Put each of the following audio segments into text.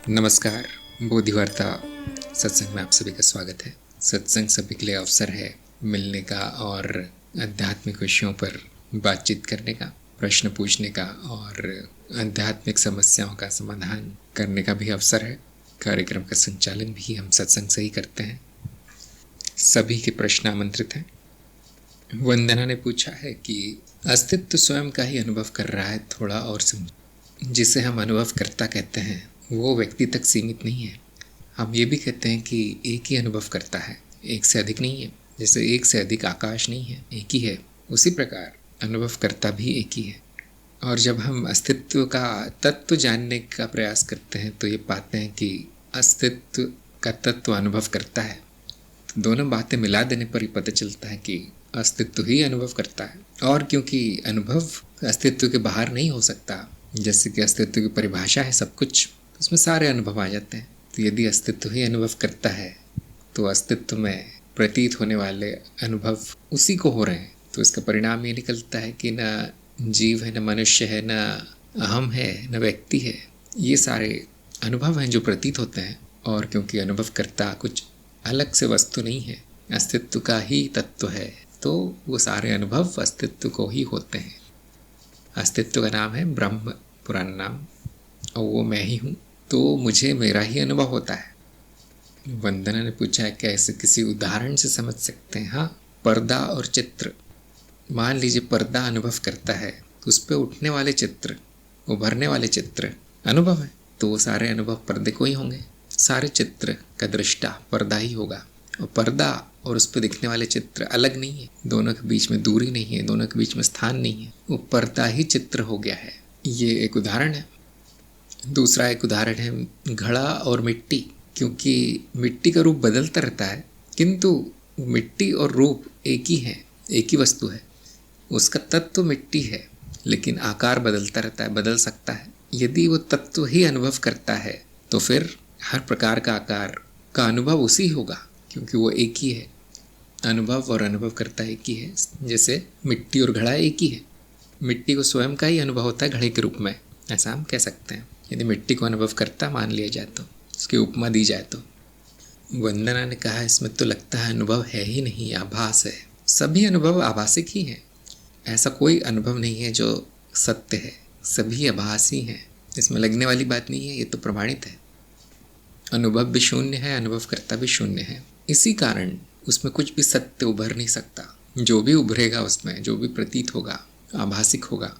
नमस्कार। बोधिवार्ता सत्संग में आप सभी का स्वागत है। सत्संग सभी के लिए अवसर है मिलने का और आध्यात्मिक विषयों पर बातचीत करने का, प्रश्न पूछने का और आध्यात्मिक समस्याओं का समाधान करने का भी अवसर है। कार्यक्रम का संचालन भी हम सत्संग से ही करते हैं। सभी के प्रश्न आमंत्रित हैं। वंदना ने पूछा है कि अस्तित्व स्वयं का ही अनुभव कर रहा है, थोड़ा और समझ। जिसे हम अनुभव करता कहते हैं वो व्यक्ति तक सीमित नहीं है। हम ये भी कहते हैं कि एक ही अनुभव करता है, एक से अधिक नहीं है। जैसे एक से अधिक आकाश नहीं है, एक ही है, उसी प्रकार अनुभव करता भी एक ही है। और जब हम अस्तित्व का तत्व जानने का प्रयास करते हैं तो ये पाते हैं कि अस्तित्व का तत्व अनुभव करता है। तो दोनों बातें मिला देने पर ही पता चलता है कि अस्तित्व ही अनुभव करता है। और क्योंकि अनुभव अस्तित्व के बाहर नहीं हो सकता, जैसे कि अस्तित्व की परिभाषा है सब कुछ, उसमें सारे अनुभव आ जाते हैं। तो यदि अस्तित्व ही अनुभव करता है तो अस्तित्व में प्रतीत होने वाले अनुभव उसी को हो रहे हैं। तो इसका परिणाम ये निकलता है कि न जीव है, न मनुष्य है, न अहम है, न व्यक्ति है। ये सारे अनुभव हैं जो प्रतीत होते हैं। और क्योंकि अनुभव करता कुछ अलग से वस्तु नहीं है, अस्तित्व का ही तत्व है, तो वो सारे अनुभव अस्तित्व को ही होते हैं। अस्तित्व का नाम है ब्रह्म, पुराना नाम, और वो मैं ही हूँ, तो मुझे मेरा ही अनुभव होता है। वंदना ने पूछा है क्या इसे किसी उदाहरण से समझ सकते हैं? हाँ, पर्दा और चित्र। मान लीजिए पर्दा अनुभव करता है, तो उस पर उठने वाले चित्र, उभरने वाले चित्र अनुभव है, तो वो सारे अनुभव पर्दे को ही होंगे। सारे चित्र का दृष्टा पर्दा ही होगा। और पर्दा और उस पर दिखने वाले चित्र अलग नहीं है, दोनों के बीच में दूरी नहीं है, दोनों के बीच में स्थान नहीं है, वो पर्दा ही चित्र हो गया है। ये एक उदाहरण है। दूसरा एक उदाहरण है घड़ा और मिट्टी। क्योंकि मिट्टी का रूप बदलता रहता है, किंतु मिट्टी और रूप एक ही है, एक ही वस्तु है। उसका तत्व मिट्टी है, लेकिन आकार बदलता रहता है, बदल सकता है। यदि वो तत्व ही अनुभव करता है तो फिर हर प्रकार का आकार का अनुभव उसी होगा, क्योंकि वो एक ही है। अनुभव और अनुभव करता एक ही है। जैसे मिट्टी और घड़ा एक ही है। मिट्टी को स्वयं का ही अनुभव होता है घड़े के रूप में, ऐसा हम कह सकते हैं। यदि मिट्टी को अनुभव करता मान लिया जाए तो, उसकी उपमा दी जाए तो। वंदना ने कहा इसमें तो लगता है अनुभव है ही नहीं, आभास है। सभी अनुभव आभासिक ही हैं। ऐसा कोई अनुभव नहीं है जो सत्य है, सभी आभास ही हैं। इसमें लगने वाली बात नहीं है, ये तो प्रमाणित है। अनुभव भी शून्य है, अनुभव करता भी शून्य है। इसी कारण उसमें कुछ भी सत्य उभर नहीं सकता। जो भी उभरेगा उसमें, जो भी प्रतीत होगा, आभासिक होगा,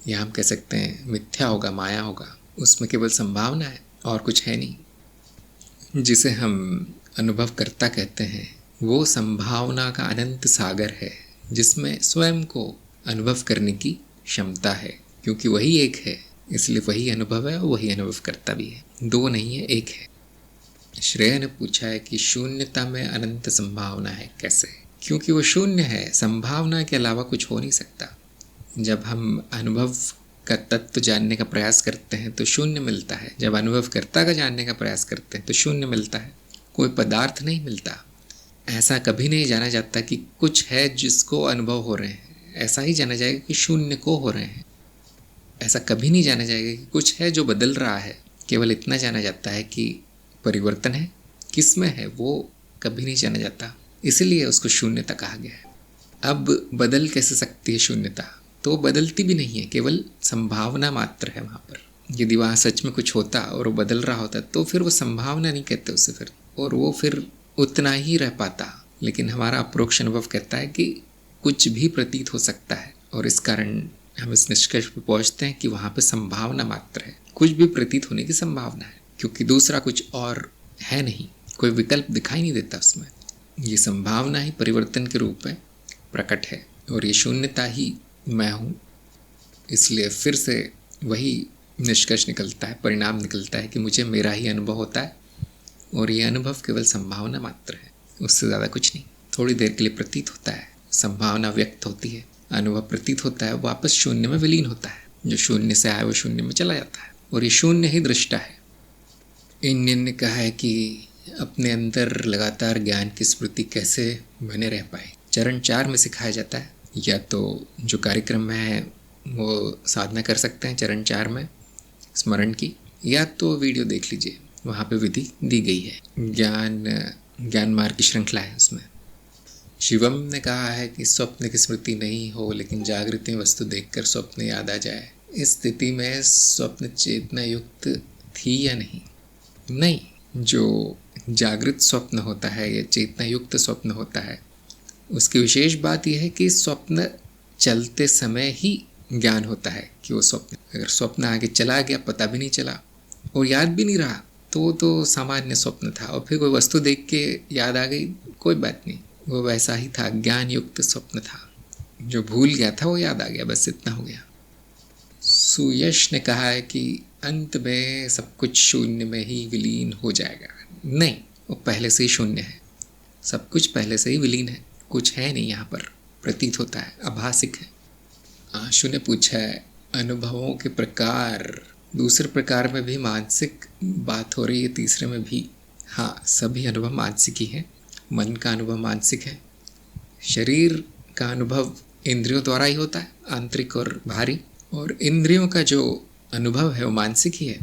या हम कह सकते हैं मिथ्या होगा, माया होगा, उसमें केवल संभावना है और कुछ है नहीं। जिसे हम अनुभव करता कहते हैं वो संभावना का अनंत सागर है, जिसमें स्वयं को अनुभव करने की क्षमता है। क्योंकि वही एक है, इसलिए वही अनुभव है और वही अनुभव करता भी है। दो नहीं है, एक है। श्रेया ने पूछा है कि शून्यता में अनंत संभावना है कैसे? क्योंकि वो शून्य है, संभावना के अलावा कुछ हो नहीं सकता। जब हम अनुभव का तत्व जानने का प्रयास करते हैं तो शून्य मिलता है। जब अनुभवकर्ता का जानने का प्रयास करते हैं तो शून्य मिलता है। कोई पदार्थ नहीं मिलता। ऐसा कभी नहीं जाना जाता कि कुछ है जिसको अनुभव हो रहे हैं। ऐसा ही जाना जाएगा कि शून्य को हो रहे हैं। ऐसा कभी नहीं जाना जाएगा कि कुछ है जो बदल रहा है। केवल इतना जाना जाता है कि परिवर्तन है, किस में है वो कभी नहीं जाना जाता। इसीलिए उसको शून्यता कहा गया है। अब बदल कैसे सकती है शून्यता? तो बदलती भी नहीं है, केवल संभावना मात्र है वहाँ पर। यदि वहाँ सच में कुछ होता और वो बदल रहा होता तो फिर वो संभावना नहीं कहते उसे फिर, और वो फिर उतना ही रह पाता। लेकिन हमारा अप्रोक्ष अनुभव कहता है कि कुछ भी प्रतीत हो सकता है, और इस कारण हम इस निष्कर्ष पर पहुँचते हैं कि वहाँ पर संभावना मात्र है, कुछ भी प्रतीत होने की संभावना है। क्योंकि दूसरा कुछ और है नहीं, कोई विकल्प दिखाई नहीं देता उसमें। ये संभावना ही परिवर्तन के रूप में प्रकट है, और ये शून्यता ही मैं हूँ। इसलिए फिर से वही निष्कर्ष निकलता है, परिणाम निकलता है कि मुझे मेरा ही अनुभव होता है, और ये अनुभव केवल संभावना मात्र है, उससे ज़्यादा कुछ नहीं। थोड़ी देर के लिए प्रतीत होता है, संभावना व्यक्त होती है, अनुभव प्रतीत होता है, वापस शून्य में विलीन होता है। जो शून्य से आया वो शून्य में चला जाता है, और ये शून्य ही दृष्टा है। इंडियन ने कहा है कि अपने अंदर लगातार ज्ञान की स्मृति कैसे बने रह पाए। चरण 4 में सिखाया जाता है। या तो जो कार्यक्रम में है वो साधना कर सकते हैं चरण 4 में स्मरण की, या तो वीडियो देख लीजिए। वहाँ पे विधि दी गई है। ज्ञान मार्ग की श्रृंखला है उसमें। शिवम ने कहा है कि स्वप्न की स्मृति नहीं हो, लेकिन जागृति में वस्तु देखकर स्वप्न याद आ जाए। इस स्थिति में स्वप्न चेतना युक्त थी या नहीं? नहीं, जो जागृत स्वप्न होता है या चेतना युक्त स्वप्न होता है, उसकी विशेष बात यह है कि स्वप्न चलते समय ही ज्ञान होता है कि वो स्वप्न। अगर स्वप्न आगे चला गया, पता भी नहीं चला और याद भी नहीं रहा, तो सामान्य स्वप्न था। और फिर कोई वस्तु देख के याद आ गई, कोई बात नहीं, वो वैसा ही था, ज्ञान युक्त स्वप्न था। जो भूल गया था वो याद आ गया, बस इतना हो गया। सुयश ने कहा है कि अंत में सब कुछ शून्य में ही विलीन हो जाएगा। नहीं, वो पहले से ही शून्य है, सब कुछ पहले से ही विलीन है, कुछ है नहीं यहाँ पर, प्रतीत होता है, आभासिक है। आशु ने पूछा है अनुभवों के प्रकार, दूसरे प्रकार में भी मानसिक बात हो रही है, तीसरे में भी। हाँ, सभी अनुभव मानसिक ही हैं। मन का अनुभव मानसिक है, शरीर का अनुभव इंद्रियों द्वारा ही होता है, आंतरिक और बाहरी, और इंद्रियों का जो अनुभव है वो मानसिक ही है।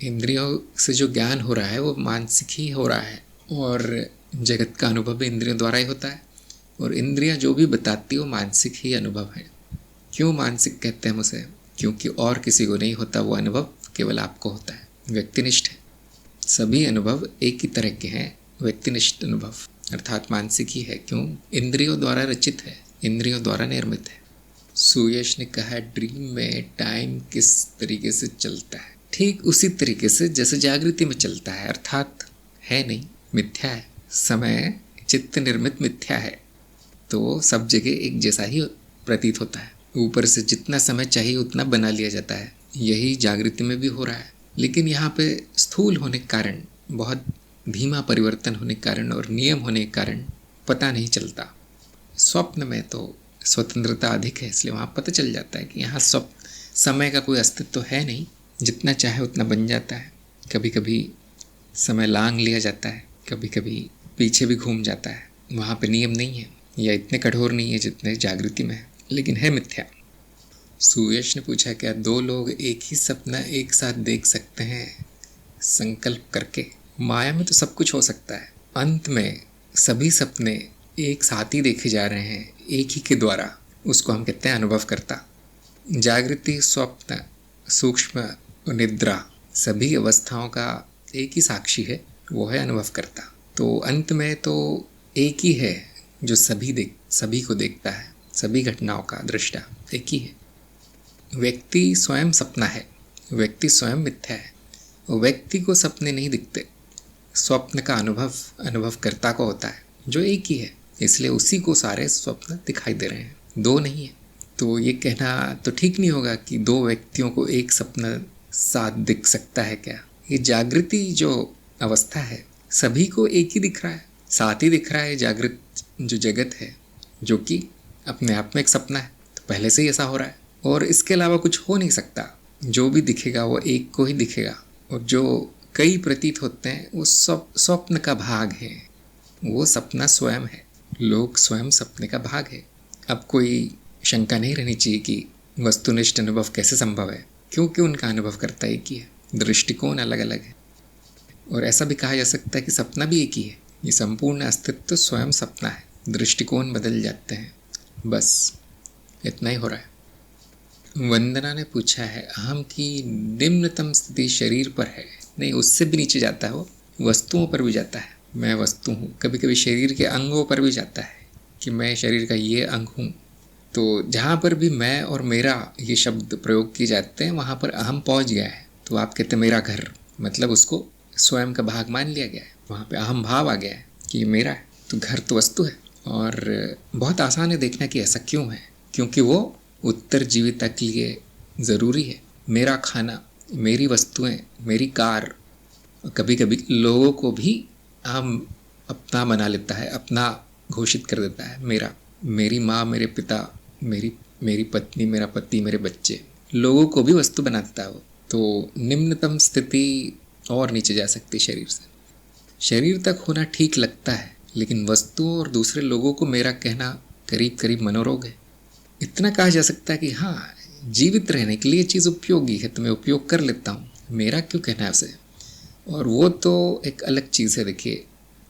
इंद्रियों से जो ज्ञान हो रहा है वो मानसिक ही हो रहा है, और जगत का अनुभव भी इंद्रियों द्वारा ही होता है, और इंद्रियां जो भी बताती है वो मानसिक ही अनुभव है। क्यों मानसिक कहते हैं उसे? क्योंकि और किसी को नहीं होता वो अनुभव, केवल आपको होता है, व्यक्तिनिष्ठ है। सभी अनुभव एक ही तरह के हैं, व्यक्तिनिष्ठ अनुभव, अर्थात मानसिक ही है। क्यों? इंद्रियों द्वारा रचित है, इंद्रियों द्वारा निर्मित है। सुयश ने कहा ड्रीम में टाइम किस तरीके से चलता है? ठीक उसी तरीके से जैसे जागृति में चलता है, अर्थात है नहीं, मिथ्या है। समय चित्त निर्मित मिथ्या है, तो सब जगह एक जैसा ही प्रतीत होता है। ऊपर से जितना समय चाहिए उतना बना लिया जाता है, यही जागृति में भी हो रहा है। लेकिन यहाँ पे स्थूल होने के कारण, बहुत धीमा परिवर्तन होने के कारण और नियम होने के कारण पता नहीं चलता। स्वप्न में तो स्वतंत्रता अधिक है, इसलिए वहाँ पता चल जाता है कि यहाँ समय का कोई अस्तित्व तो है नहीं, जितना चाहे उतना बन जाता है। कभी कभी समय लांघ लिया जाता है, कभी कभी पीछे भी घूम जाता है। वहाँ पे नियम नहीं है या इतने कठोर नहीं है जितने जागृति में है, लेकिन है मिथ्या। सुयश ने पूछा क्या दो लोग एक ही सपना एक साथ देख सकते हैं संकल्प करके? माया में तो सब कुछ हो सकता है। अंत में सभी सपने एक साथ ही देखे जा रहे हैं, एक ही के द्वारा, उसको हम कहते हैं अनुभवकर्ता। जागृति, स्वप्न, सूक्ष्म, निद्रा, सभी अवस्थाओं का एक ही साक्षी है, वो है अनुभवकर्ता। तो अंत में तो एक ही है जो सभी को देखता है, सभी घटनाओं का दृष्टा एक ही है। व्यक्ति स्वयं सपना है, व्यक्ति स्वयं मिथ्या है। व्यक्ति को सपने नहीं दिखते, स्वप्न का अनुभवकर्ता को होता है, जो एक ही है, इसलिए उसी को सारे स्वप्न दिखाई दे रहे हैं, दो नहीं है। तो ये कहना तो ठीक नहीं होगा कि दो व्यक्तियों को एक सपना साथ दिख सकता है। क्या ये जागृति जो अवस्था है सभी को एक ही दिख रहा है, साथ ही दिख रहा है। जागृत जो जगत है, जो कि अपने आप में एक सपना है, तो पहले से ही ऐसा हो रहा है और इसके अलावा कुछ हो नहीं सकता। जो भी दिखेगा वो एक को ही दिखेगा, और जो कई प्रतीत होते हैं वो सब स्वप्न का भाग है, वो सपना स्वयं है, लोग स्वयं सपने का भाग है। अब कोई शंका नहीं रहनी चाहिए कि वस्तुनिष्ठ अनुभव कैसे संभव है, क्योंकि उनका अनुभव करता एक ही है, दृष्टिकोण अलग अलग है। और ऐसा भी कहा जा सकता है कि सपना भी एक ही है, ये संपूर्ण अस्तित्व स्वयं सपना है, दृष्टिकोण बदल जाते हैं, बस इतना ही हो रहा है। वंदना ने पूछा है अहम की निम्नतम स्थिति शरीर पर है? नहीं, उससे भी नीचे जाता है, वो वस्तुओं पर भी जाता है। मैं वस्तु हूँ, कभी कभी शरीर के अंगों पर भी जाता है कि मैं शरीर का ये अंग हूँ। तो जहाँ पर भी मैं और मेरा ये शब्द प्रयोग किए जाते हैं वहाँ पर अहम पहुँच गया है। तो आप कहते हैं मेरा घर, मतलब उसको स्वयं का भाग मान लिया गया है, वहाँ पे अहम भाव आ गया है कि ये मेरा है। तो घर तो वस्तु है, और बहुत आसान है देखना कि ऐसा क्यों है, क्योंकि वो उत्तर जीविता के लिए ज़रूरी है। मेरा खाना, मेरी वस्तुएं, मेरी कार, कभी कभी लोगों को भी हम अपना बना लेता है, अपना घोषित कर देता है। मेरी माँ, मेरे पिता, मेरी पत्नी, मेरा पति, मेरे बच्चे, लोगों को भी वस्तु बना देता है वो। तो निम्नतम स्थिति और नीचे जा सकती है शरीर से। शरीर तक होना ठीक लगता है, लेकिन वस्तुओं और दूसरे लोगों को मेरा कहना करीब करीब मनोरोग है। इतना कहा जा सकता है कि हाँ, जीवित रहने के लिए चीज़ उपयोगी है तो मैं उपयोग कर लेता हूँ, मेरा क्यों कहना है उसे। और वो तो एक अलग चीज़ है। देखिए,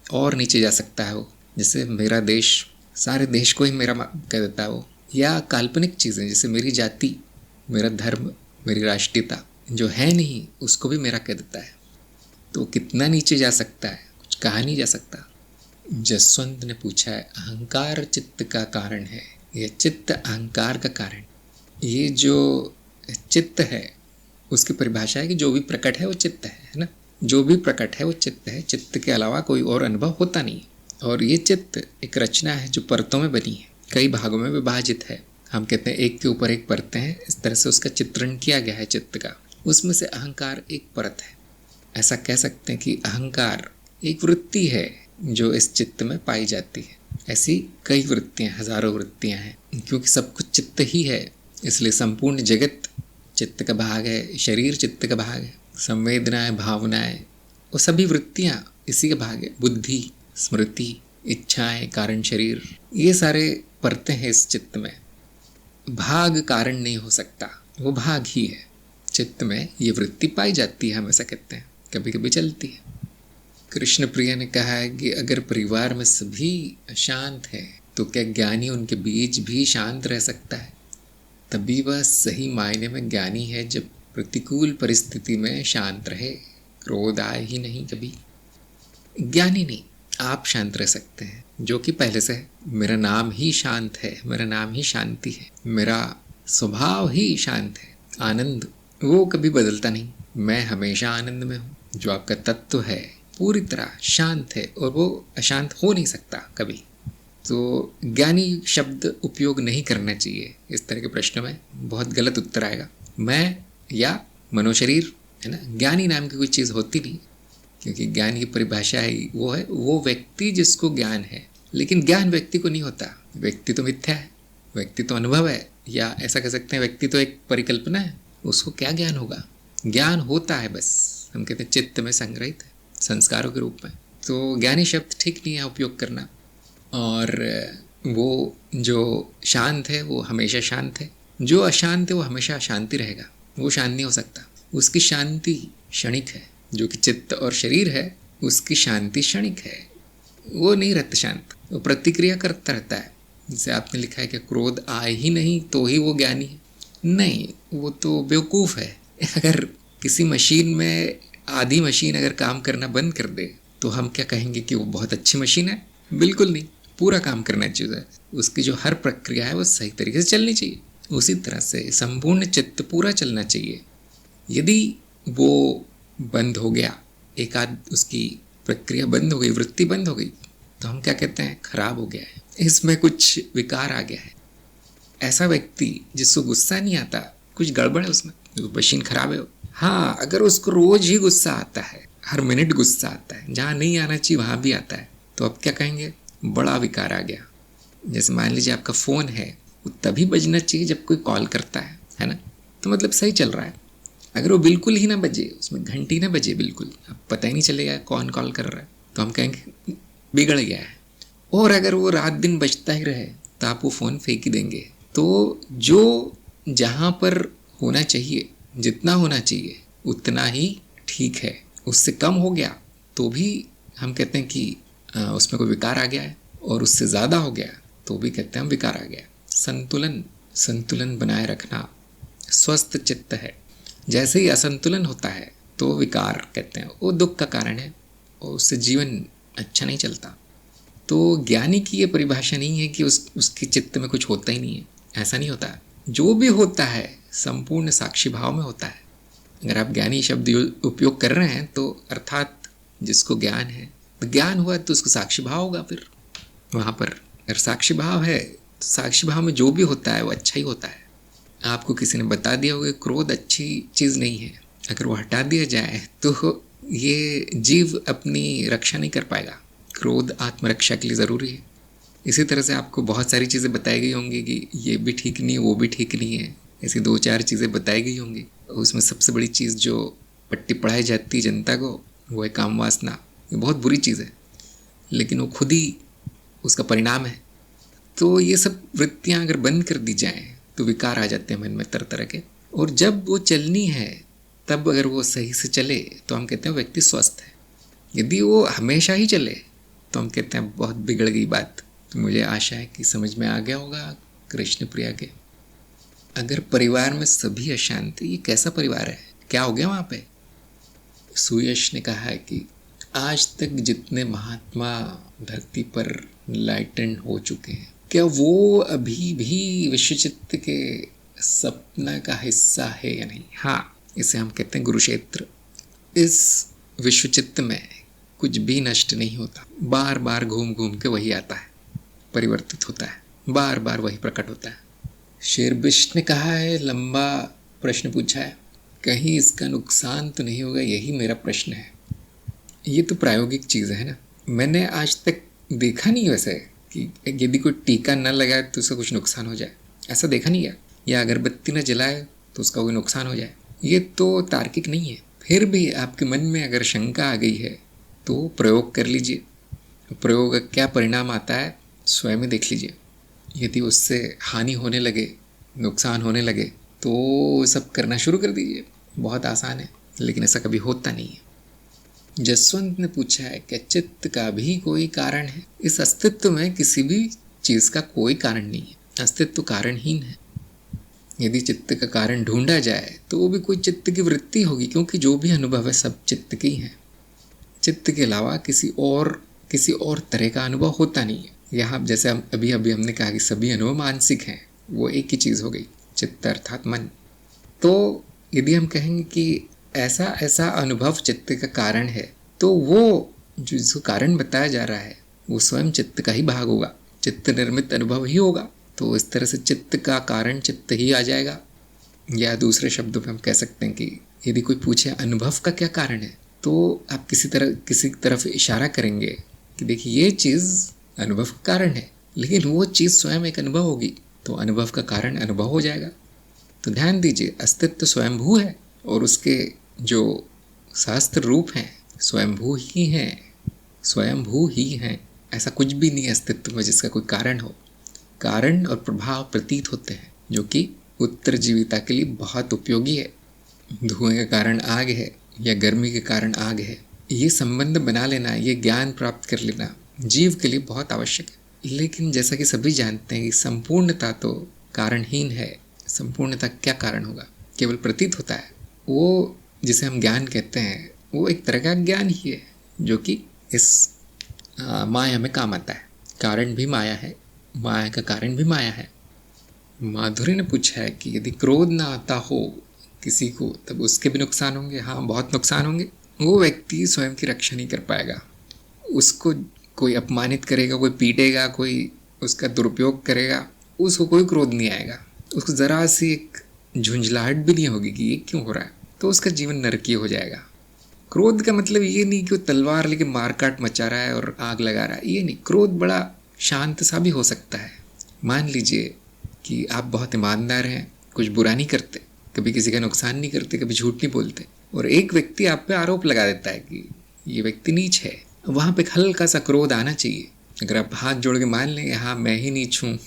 और नीचे जा सकता है वो, जैसे मेरा देश, सारे देश को ही मेरा कह देता है वो, या काल्पनिक चीज़ें जैसे मेरी जाति, मेरा धर्म, मेरी राष्ट्रीयता जो है नहीं उसको भी मेरा कह देता है। तो कितना नीचे जा सकता है, कुछ कहा नहीं जा सकता। जसवंत ने पूछा है, अहंकार चित्त का कारण है या चित्त अहंकार का कारण? ये जो चित्त है उसकी परिभाषा है कि जो भी प्रकट है वो चित्त है ना। जो भी प्रकट है वो चित्त है, चित्त के अलावा कोई और अनुभव होता नहीं। और ये चित्त एक रचना है जो परतों में बनी है, कई भागों में विभाजित है। हम कहते हैं एक के ऊपर एक परतें हैं, इस तरह से उसका चित्रण किया गया है चित्त का। उसमें से अहंकार एक परत है। ऐसा कह सकते हैं कि अहंकार एक वृत्ति है जो इस चित्त में पाई जाती है। ऐसी कई वृत्तियाँ, हजारों वृत्तियाँ हैं। क्योंकि सब कुछ चित्त ही है, इसलिए संपूर्ण जगत चित्त का भाग है, शरीर चित्त का भाग है, संवेदनाएं, भावनाएं, वो सभी वृत्तियाँ इसी का भाग है। बुद्धि, स्मृति, इच्छाएं, कारण शरीर, ये सारे परतें हैं इस चित्त में। भाग कारण नहीं हो सकता, वो भाग ही है। चित्त में ये वृत्ति पाई जाती है, हम ऐसा कहते हैं, कभी कभी चलती है। कृष्ण प्रिय ने कहा है कि अगर परिवार में सभी अशांत है तो क्या ज्ञानी उनके बीच भी शांत रह सकता है? तभी वह सही मायने में ज्ञानी है जब प्रतिकूल परिस्थिति में शांत रहे, क्रोध आए ही नहीं कभी। ज्ञानी नहीं, आप शांत रह सकते हैं, जो कि पहले से है। मेरा नाम ही शांत है, मेरा नाम ही शांति है, मेरा स्वभाव ही शांत है। आनंद वो कभी बदलता नहीं, मैं हमेशा आनंद में हूँ। जो आपका तत्व है पूरी तरह शांत है और वो अशांत हो नहीं सकता कभी। तो ज्ञानी शब्द उपयोग नहीं करना चाहिए इस तरह के प्रश्नों में, बहुत गलत उत्तर आएगा। मैं या मनोशरीर है ना, ज्ञानी नाम की कोई चीज़ होती नहीं, क्योंकि ज्ञान की परिभाषा है वो व्यक्ति जिसको ज्ञान है। लेकिन ज्ञान व्यक्ति को नहीं होता, व्यक्ति तो मिथ्या है, व्यक्ति तो अनुभव है, या ऐसा कह सकते हैं व्यक्ति तो एक परिकल्पना है। उसको क्या ज्ञान होगा? ज्ञान होता है बस, हम कहते हैं चित्त में संग्रहित है संस्कारों के रूप में। तो ज्ञानी शब्द ठीक नहीं है उपयोग करना। और वो जो शांत है वो हमेशा शांत है, जो अशांत है वो हमेशा अशांति रहेगा, वो शांत नहीं हो सकता। उसकी शांति क्षणिक है, जो कि चित्त और शरीर है उसकी शांति क्षणिक है, वो नहीं रहता शांत, वो प्रतिक्रिया करता रहता है। जैसे आपने लिखा है कि क्रोध आए ही नहीं तो ही वो ज्ञानी है, नहीं, वो तो बेवकूफ़ है। अगर किसी मशीन में आधी मशीन अगर काम करना बंद कर दे तो हम क्या कहेंगे कि वो बहुत अच्छी मशीन है? बिल्कुल नहीं, पूरा काम करना चाहिए। उसकी जो हर प्रक्रिया है वो सही तरीके से चलनी चाहिए। उसी तरह से संपूर्ण चित्त पूरा चलना चाहिए। यदि वो बंद हो गया, एक आध उसकी प्रक्रिया बंद हो गई, वृत्ति बंद हो गई, तो हम क्या कहते हैं? खराब हो गया है, इसमें कुछ विकार आ गया है। ऐसा व्यक्ति जिसको गुस्सा नहीं आता, कुछ गड़बड़ है उसमें, मशीन खराब है। हाँ, अगर उसको रोज ही गुस्सा आता है, हर मिनट गुस्सा आता है, जहाँ नहीं आना चाहिए वहाँ भी आता है, तो अब क्या कहेंगे? बड़ा विकार आ गया। जैसे मान लीजिए आपका फ़ोन है, वो तभी बजना चाहिए जब कोई कॉल करता है ना, तो मतलब सही चल रहा है। अगर वो बिल्कुल ही ना बजे, उसमें घंटी ना बजे बिल्कुल, अब पता ही नहीं चलेगा कौन कॉल कर रहा है, तो हम कहेंगे बिगड़ गया है। और अगर वो रात दिन बजता ही रहे तो आप वो फ़ोन फेंक ही देंगे। तो जो जहाँ पर होना चाहिए, जितना होना चाहिए उतना ही ठीक है, उससे कम हो गया तो भी हम कहते हैं कि उसमें कोई विकार आ गया है, और उससे ज़्यादा हो गया तो भी कहते हैं हम विकार आ गया। संतुलन बनाए रखना स्वस्थ चित्त है। जैसे ही असंतुलन होता है तो विकार कहते हैं, वो दुख का कारण है और उससे जीवन अच्छा नहीं चलता। तो ज्ञानी की ये परिभाषा नहीं है कि उसके चित्त में कुछ होता ही नहीं है, ऐसा नहीं होता। जो भी होता है संपूर्ण साक्षी भाव में होता है। अगर आप ज्ञानी शब्द उपयोग कर रहे हैं तो अर्थात जिसको ज्ञान है, तो ज्ञान हुआ तो उसको साक्षी भाव होगा। फिर वहाँ पर अगर साक्षी भाव है तो साक्षी भाव में जो भी होता है वो अच्छा ही होता है। आपको किसी ने बता दिया होगा क्रोध अच्छी चीज़ नहीं है, अगर वो हटा दिया जाए तो ये जीव अपनी रक्षा नहीं कर पाएगा। क्रोध आत्मरक्षा के लिए ज़रूरी है। इसी तरह से आपको बहुत सारी चीज़ें बताई गई होंगी कि ये भी ठीक नहीं है, वो भी ठीक नहीं है, ऐसी 2-4 चीज़ें बताई गई होंगी। उसमें सबसे बड़ी चीज़ जो पट्टी पढ़ाई जाती है जनता को, वो है काम वासना। ये बहुत बुरी चीज़ है, लेकिन वो खुद ही उसका परिणाम है। तो ये सब वृत्तियाँ अगर बंद कर दी जाएँ तो विकार आ जाते हैं मन में तरह तरह के। और जब वो चलनी है तब अगर वो सही से चले तो हम कहते हैं व्यक्ति स्वस्थ है। यदि वो हमेशा ही चले तो हम कहते हैं बहुत बिगड़ गई बात। तो मुझे आशा है कि समझ में आ गया होगा कृष्ण प्रिया के। अगर परिवार में सभी अशांति, ये कैसा परिवार है, क्या हो गया वहाँ पे? सुयश ने कहा है कि आज तक जितने महात्मा धरती पर लाइटेंड हो चुके हैं, क्या वो अभी भी विश्वचित्त के सपना का हिस्सा है या नहीं? हाँ, इसे हम कहते हैं गुरुक्षेत्र। इस विश्वचित्त में कुछ भी नष्ट नहीं होता, बार बार घूम घूम के वही आता है, परिवर्तित होता है, बार बार वही प्रकट होता है। शेरबिश ने कहा है, लंबा प्रश्न पूछा है, कहीं इसका नुकसान तो नहीं होगा, यही मेरा प्रश्न है। ये तो प्रायोगिक चीज़ है ना। मैंने आज तक देखा नहीं वैसे कि यदि कोई टीका न लगाए तो उसका कुछ नुकसान हो जाए, ऐसा देखा नहीं है। या अगरबत्ती न जलाए तो उसका कोई नुकसान हो जाए, ये तो तार्किक नहीं है। फिर भी आपके मन में अगर शंका आ गई है तो प्रयोग कर लीजिए। प्रयोग का क्या परिणाम आता है स्वयं ही देख लीजिए। यदि उससे हानि होने लगे, नुकसान होने लगे, तो सब करना शुरू कर दीजिए। बहुत आसान है, लेकिन ऐसा कभी होता नहीं है। जसवंत ने पूछा है, क्या चित्त का भी कोई कारण है? इस अस्तित्व में किसी भी चीज़ का कोई कारण नहीं है, अस्तित्व कारणहीन है। यदि चित्त का कारण ढूंढा जाए तो वो भी कोई चित्त की वृत्ति होगी, क्योंकि जो भी अनुभव है सब चित्त की है। चित्त के अलावा किसी और तरह का अनुभव होता नहीं है। यहाँ जैसे हम अभी हमने कहा कि सभी अनुभव मानसिक हैं, वो एक ही चीज़ हो गई, चित्त अर्थात मन। तो यदि हम कहेंगे कि ऐसा अनुभव चित्त का कारण है, तो वो जिसको कारण बताया जा रहा है वो स्वयं चित्त का ही भाग होगा, चित्त निर्मित अनुभव ही होगा। तो इस तरह से चित्त का कारण चित्त ही आ जाएगा। या दूसरे शब्दों में हम कह सकते हैं कि यदि कोई पूछे अनुभव का क्या कारण है, तो आप किसी तरफ इशारा करेंगे कि देखिए ये चीज़ अनुभव का कारण है, लेकिन वो चीज़ स्वयं एक अनुभव होगी, तो अनुभव का कारण अनुभव हो जाएगा। तो ध्यान दीजिए, अस्तित्व स्वयंभू है और उसके जो शास्त्र रूप हैं स्वयंभू ही हैं। ऐसा कुछ भी नहीं है अस्तित्व में जिसका कोई कारण हो। कारण और प्रभाव प्रतीत होते हैं, जो कि उत्तरजीविता के लिए बहुत उपयोगी है। धुएं का कारण आग है या गर्मी के कारण आग है, ये संबंध बना लेना, ये ज्ञान प्राप्त कर लेना जीव के लिए बहुत आवश्यक है। लेकिन जैसा कि सभी जानते हैं कि संपूर्णता तो कारणहीन है। संपूर्णता क्या कारण होगा, केवल प्रतीत होता है। वो जिसे हम ज्ञान कहते हैं वो एक तरह का ज्ञान ही है, जो कि इस माया में काम आता है। कारण भी माया है, माया का कारण भी माया है। माधुरी ने पूछा है कि यदि क्रोध ना आता हो किसी को, तब उसके भी नुकसान होंगे? हाँ, बहुत नुकसान होंगे। वो व्यक्ति स्वयं की रक्षा नहीं कर पाएगा। उसको कोई अपमानित करेगा, कोई पीटेगा, कोई उसका दुरुपयोग करेगा, उसको कोई क्रोध नहीं आएगा। उसको ज़रा सी एक झुंझलाहट भी नहीं होगी कि ये क्यों हो रहा है, तो उसका जीवन नरकीय हो जाएगा। क्रोध का मतलब ये नहीं कि वो तलवार लेके मारकाट मचा रहा है और आग लगा रहा है, ये नहीं। क्रोध बड़ा शांत सा भी हो सकता है। मान लीजिए कि आप बहुत ईमानदार हैं, कुछ बुरा नहीं करते, कभी किसी का नुकसान नहीं करते, कभी झूठ नहीं बोलते, और एक व्यक्ति आप पे आरोप लगा देता है कि ये व्यक्ति नीच है। वहाँ पे हल्का सा क्रोध आना चाहिए। अगर आप हाथ जोड़ के मान लेंगे हाँ मैं ही नीच हूँ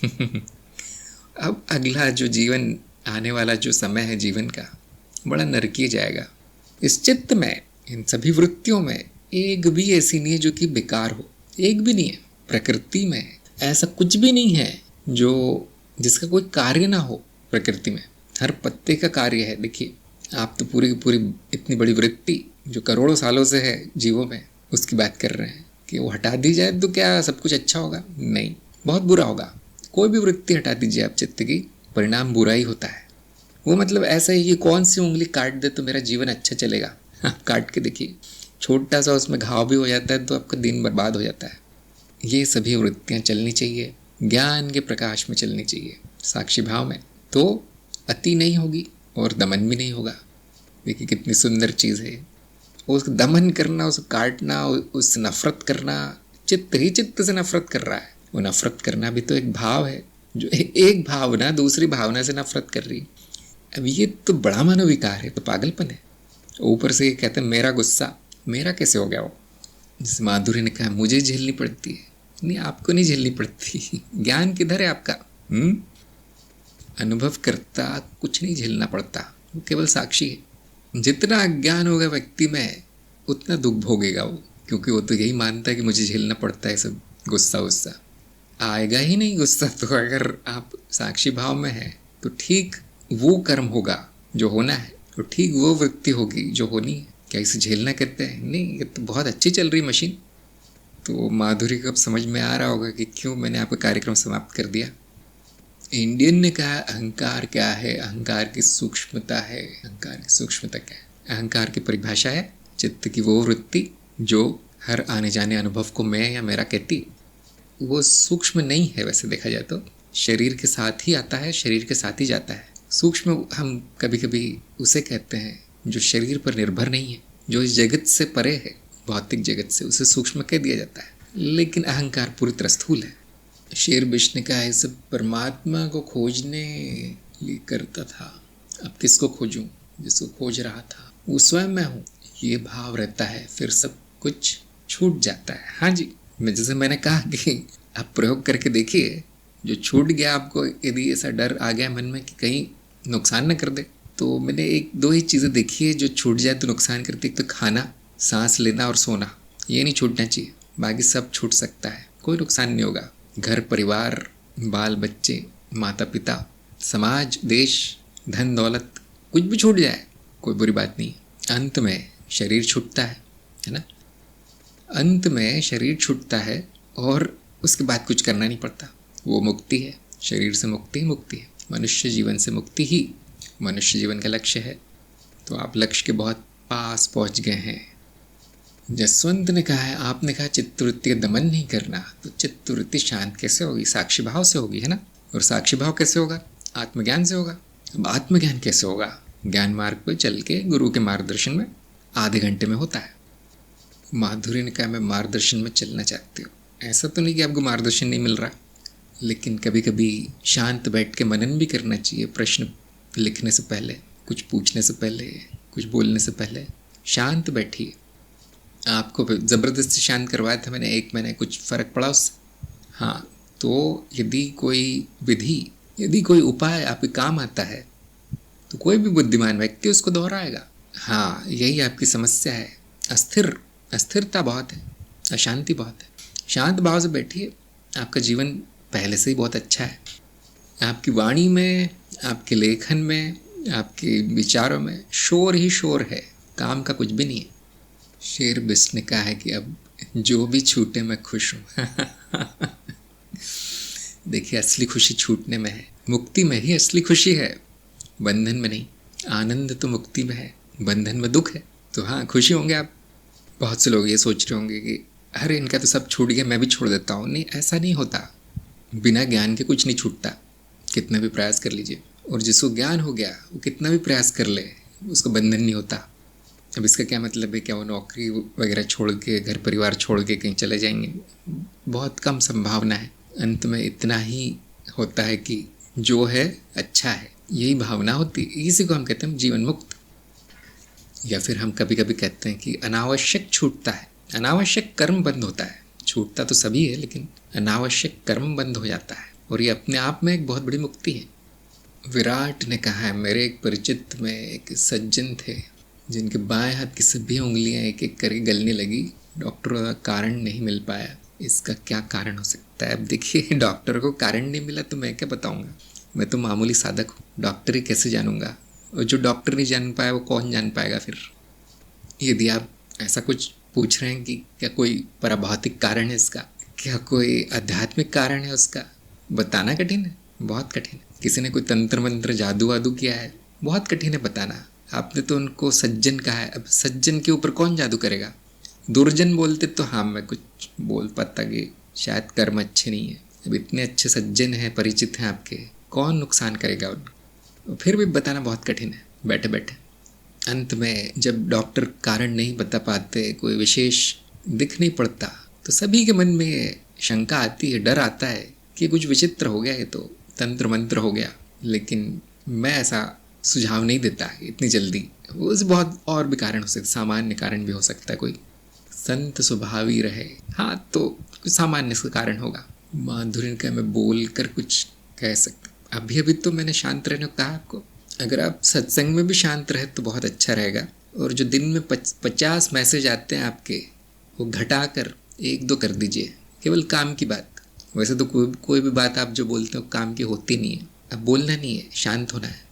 अब अगला जो जीवन आने वाला जो समय है जीवन का, बड़ा नरकीय जाएगा। इस चित्त में, इन सभी वृत्तियों में एक भी ऐसी नहीं है जो कि बेकार हो, एक भी नहीं है। प्रकृति में ऐसा कुछ भी नहीं है जो जिसका कोई कार्य ना हो। प्रकृति में हर पत्ते का कार्य है। देखिए, आप तो पूरी की पूरी इतनी बड़ी वृत्ति जो करोड़ों सालों से है जीवों में, उसकी बात कर रहे हैं कि वो हटा दी जाए तो क्या सब कुछ अच्छा होगा? नहीं, बहुत बुरा होगा। कोई भी वृत्ति हटा दीजिए आप चित्त की, परिणाम बुरा ही होता है। वो मतलब ऐसा ही कि कौन सी उंगली काट दे तो मेरा जीवन अच्छा चलेगा। आप काट के देखिए, छोटा सा उसमें घाव भी हो जाता है तो आपका दिन बर्बाद हो जाता है। ये सभी वृत्तियाँ चलनी चाहिए, ज्ञान के प्रकाश में चलनी चाहिए, साक्षी भाव में, तो अति नहीं होगी और दमन भी नहीं होगा। देखिए कितनी सुंदर चीज़ है। उसको दमन करना, उसको काटना, उससे नफरत करना, चित्त ही चित्त से नफरत कर रहा है। वो नफरत करना भी तो एक भाव है, जो एक भावना दूसरी भावना से नफरत कर रही। अब ये तो बड़ा मनोविकार है, तो पागलपन है। ऊपर से कहते हैं मेरा गुस्सा, मेरा कैसे हो गया वो? जिस माधुरी ने कहा मुझे झेलनी पड़ती है, नहीं आपको नहीं झेलनी पड़ती। ज्ञान किधर है आपका? अनुभव करता कुछ नहीं झेलना पड़ता, वो केवल साक्षी है। जितना अज्ञान होगा व्यक्ति में उतना दुख भोगेगा वो, क्योंकि वो तो यही मानता है कि मुझे झेलना पड़ता है सब गुस्सा वुस्सा। आएगा ही नहीं गुस्सा तो अगर आप साक्षी भाव में हैं तो ठीक वो कर्म होगा जो होना है, तो ठीक वो व्यक्ति होगी जो होनी है। क्या इसे झेलना कहते हैं? नहीं, ये तो बहुत अच्छी चल रही मशीन। तो माधुरी को अब समझ में आ रहा होगा कि क्यों मैंने आपका कार्यक्रम समाप्त कर दिया। इंडियन ने कहा अहंकार क्या है, अहंकार की सूक्ष्मता है। अहंकार की सूक्ष्मता क्या है? अहंकार की परिभाषा है चित्त की वो वृत्ति जो हर आने जाने अनुभव को मैं या मेरा कहती। वो सूक्ष्म नहीं है वैसे देखा जाए तो, शरीर के साथ ही आता है, शरीर के साथ ही जाता है। सूक्ष्म हम कभी कभी उसे कहते हैं जो शरीर पर निर्भर नहीं है, जो इस जगत से परे है, भौतिक जगत से, उसे सूक्ष्म कह दिया जाता है। लेकिन अहंकार पूरी तरह स्थूल है। शेर विष्णु का है सब परमात्मा को खोजने लिए करता था, अब किसको खोजूं? जिसको खोज रहा था वो स्वयं मैं हूँ, ये भाव रहता है, फिर सब कुछ छूट जाता है। हाँ जी, जैसे मैंने कहा कि आप प्रयोग करके देखिए, जो छूट गया आपको, यदि ऐसा डर आ गया मन में कि कहीं नुकसान न कर दे, तो मैंने एक दो ही चीज़ें देखी है जो छूट जाए तो नुकसान करती। एक तो खाना, सांस लेना और सोना, ये नहीं छूटना चाहिए। बाकी सब छूट सकता है, कोई नुकसान नहीं होगा। घर परिवार, बाल बच्चे, माता पिता, समाज, देश, धन दौलत, कुछ भी छूट जाए कोई बुरी बात नहीं। अंत में शरीर छूटता है ना? अंत में शरीर छूटता है और उसके बाद कुछ करना नहीं पड़ता। वो मुक्ति है, शरीर से मुक्ति ही मुक्ति है। मनुष्य जीवन से मुक्ति ही मनुष्य जीवन का लक्ष्य है। तो आप लक्ष्य के बहुत पास पहुंच गए हैं। जसवंत ने कहा है, आपने कहा चित्तवृत्ति का दमन नहीं करना, तो चित्तवृत्ति शांत कैसे होगी? साक्षी भाव से होगी, है ना? और साक्षी भाव कैसे होगा? आत्मज्ञान से होगा। अब आत्मज्ञान कैसे होगा? ज्ञान मार्ग पर चल के गुरु के मार्गदर्शन में आधे घंटे में होता है। माधुरी ने कहा मैं मार्गदर्शन में चलना चाहती हूँ। ऐसा तो नहीं कि आपको मार्गदर्शन नहीं मिल रहा, लेकिन कभी कभी शांत बैठ के मनन भी करना चाहिए। प्रश्न लिखने से पहले, कुछ पूछने से पहले, कुछ बोलने से पहले शांत बैठिए। आपको ज़बरदस्ती शांत करवाया था मैंने 1 महीने, कुछ फ़र्क पड़ा उससे? हाँ, तो यदि कोई विधि, यदि कोई उपाय आपके काम आता है तो कोई भी बुद्धिमान व्यक्ति उसको दोहराएगा। हाँ, यही आपकी समस्या है। अस्थिरता बहुत है, अशांति बहुत है। शांत भाव से बैठिए, आपका जीवन पहले से ही बहुत अच्छा है। आपकी वाणी में, आपके लेखन में, आपके विचारों में शोर ही शोर है, काम का कुछ भी नहीं है। शेर बिस्ट ने कहा है कि अब जो भी छूटे मैं खुश हूँ। देखिए, असली खुशी छूटने में है, मुक्ति में ही असली खुशी है, बंधन में नहीं। आनंद तो मुक्ति में है, बंधन में दुख है। तो हाँ, खुशी होंगे आप। बहुत से लोग ये सोच रहे होंगे कि अरे इनका तो सब छूट गया, मैं भी छोड़ देता हूँ। नहीं, ऐसा नहीं होता। बिना ज्ञान के कुछ नहीं छूटता, कितना भी प्रयास कर लीजिए। और जिसको ज्ञान हो गया वो कितना भी प्रयास कर ले, उसको बंधन नहीं होता। अब इसका क्या मतलब है? क्या वो नौकरी वगैरह छोड़ के, घर परिवार छोड़ के कहीं चले जाएंगे? बहुत कम संभावना है। अंत में इतना ही होता है कि जो है अच्छा है, यही भावना होती है। इसी को हम कहते हैं जीवन मुक्त। या फिर हम कभी कभी कहते हैं कि अनावश्यक छूटता है, अनावश्यक कर्म बंद होता है। छूटता तो सभी है, लेकिन अनावश्यक कर्म बंद हो जाता है, और ये अपने आप में एक बहुत बड़ी मुक्ति है। विराट ने कहा है, मेरे एक परिचित में एक सज्जन थे जिनके बाएं हाथ की सभी उंगलियां एक एक करके गलने लगी। डॉक्टरों का कारण नहीं मिल पाया। इसका क्या कारण हो सकता है? अब देखिए, डॉक्टर को कारण नहीं मिला तो मैं क्या बताऊंगा? मैं तो मामूली साधक हूँ, डॉक्टर ही कैसे जानूंगा? और जो डॉक्टर नहीं जान पाया वो कौन जान पाएगा फिर? यदि आप ऐसा कुछ पूछ रहे हैं कि क्या कोई पराभौतिक कारण है इसका, क्या कोई आध्यात्मिक कारण है उसका, बताना कठिन है, बहुत कठिन है। किसी ने कोई तंत्र मंत्र जादू वादू किया है, बहुत कठिन है बताना। आपने तो उनको सज्जन कहा है, अब सज्जन के ऊपर कौन जादू करेगा? दुर्जन बोलते तो हाँ, मैं कुछ बोल पाता कि शायद कर्म अच्छे नहीं है। अब इतने अच्छे सज्जन हैं, परिचित हैं आपके, कौन नुकसान करेगा उनको? फिर भी बताना बहुत कठिन है बैठे बैठे। अंत में जब डॉक्टर कारण नहीं बता पाते, कोई विशेष दिख नहीं पड़ता, तो सभी के मन में शंका आती है, डर आता है कि कुछ विचित्र हो गया, ये तो तंत्र मंत्र हो गया। लेकिन मैं ऐसा सुझाव नहीं देता इतनी जल्दी। उस बहुत और भी कारण हो सकते, सामान्य कारण भी हो सकता है, कोई संत स्वभावी रहे, हाँ तो कुछ सामान्य का कारण होगा। माधुरी का मैं बोल कर कुछ कह सकता। अभी अभी तो मैंने शांत रहने को कहा आपको, अगर आप सत्संग में भी शांत रहे तो बहुत अच्छा रहेगा। और जो दिन में 50 मैसेज आते हैं आपके, वो घटा कर 1-2 कर दीजिए, केवल काम की बात। वैसे तो कोई भी बात आप जो बोलते हो काम की होती नहीं है। अब बोलना नहीं है, शांत होना है।